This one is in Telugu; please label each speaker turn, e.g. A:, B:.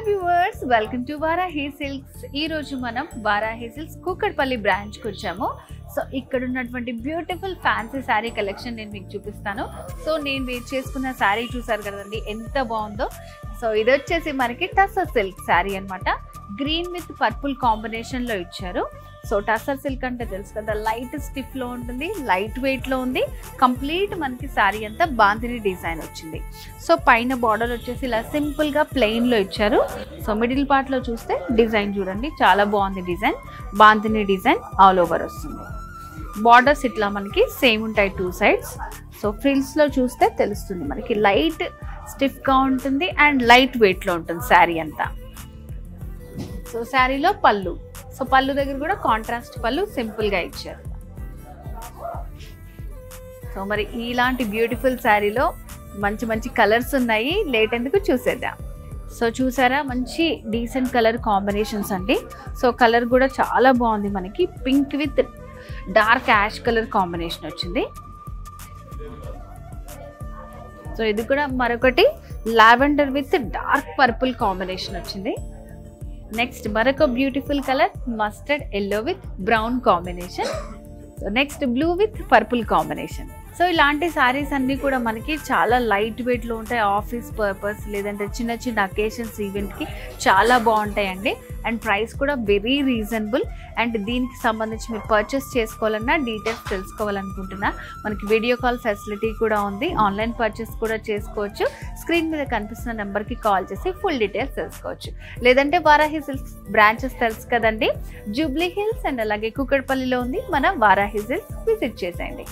A: Viewers, welcome to Varahi silks. ఈ రోజు మనం వారాహి సిల్క్స్ కూకట్పల్లి బ్రాంచ్ కి వచ్చాము. సో ఇక్కడ ఉన్నటువంటి బ్యూటిఫుల్ ఫ్యాన్సీ శారీ కలెక్షన్ నేను మీకు చూపిస్తాను. సో నేను వేర్ చేసుకున్న శారీ చూసారు కదండి, ఎంత బాగుందో. సో ఇది వచ్చేసి మనకి టస్సర్ సిల్క్ శారీ అన్నమాట. గ్రీన్ విత్ పర్పుల్ కాంబినేషన్ లో ఇచ్చారు. సో టస్సర్ సిల్క్ అంటే తెలుసు కదా, లైట్ స్టిఫ్ లో ఉంటుంది, లైట్ వెయిట్ లో ఉంది. కంప్లీట్ మనకి శారీ అంతా బాంతిని డిజైన్ వచ్చింది. సో పైన బార్డర్ వచ్చేసి ఇలా సింపుల్ గా ప్లెయిన్ లో ఇచ్చారు. సో మిడిల్ పార్ట్ లో చూస్తే డిజైన్ చూడండి, చాలా బాగుంది డిజైన్. బాంతిని డిజైన్ ఆల్ ఓవర్ వస్తుంది. బార్డర్స్ ఇట్లా మనకి సేమ్ ఉంటాయి టూ సైడ్స్. సో ఫ్రిల్స్ లో చూస్తే తెలుస్తుంది మనకి లైట్ స్టిఫ్ గా ఉంటుంది అండ్ లైట్ వెయిట్ లో ఉంటుంది శారీ అంతా. సో శారీలో పళ్ళు, సో పళ్ళు దగ్గర కూడా కాంట్రాస్ట్ పళ్ళు సింపుల్ గా ఇచ్చారు. సో మరి ఇలాంటి బ్యూటిఫుల్ శారీలో మంచి మంచి కలర్స్ ఉన్నాయి, లేట్ ఎందుకు చూసేద్దాం. సో చూసారా, మంచి డీసెంట్ కలర్ కాంబినేషన్స్ అండి. సో కలర్ కూడా చాలా బాగుంది, మనకి pink with dark ash colour combination వచ్చింది. సో ఇది కూడా మరొకటి lavender with dark purple combination వచ్చింది. నెక్స్ట్ మరొక beautiful colour mustard yellow with brown combination. So next blue with purple combination. So ఇలాంటి శారీస్ అన్నీ కూడా మనకి చాలా లైట్ వెయిట్లో ఉంటాయి. ఆఫీస్ పర్పస్ లేదంటే చిన్న చిన్న అకేషన్స్ ఈవెంట్కి చాలా బాగుంటాయండి. అండ్ ప్రైస్ కూడా వెరీ రీజనబుల్. అండ్ దీనికి సంబంధించి మీరు పర్చేస్ చేసుకోవాలన్నా, డీటెయిల్స్ తెలుసుకోవాలనుకుంటున్నా, మనకి వీడియో కాల్ ఫెసిలిటీ కూడా ఉంది. ఆన్లైన్ పర్చేస్ కూడా చేసుకోవచ్చు. స్క్రీన్ మీద కనిపిస్తున్న నెంబర్కి కాల్ చేసి ఫుల్ డీటెయిల్స్ తెలుసుకోవచ్చు. లేదంటే వారాహి సిల్క్స్ బ్రాంచెస్ తెలుసు కదండి, జూబ్లీ హిల్స్ అండ్ అలాగే కూకట్పల్లిలో ఉంది. మన వారాహి సిల్క్స్ విజిట్ చేసేయండి.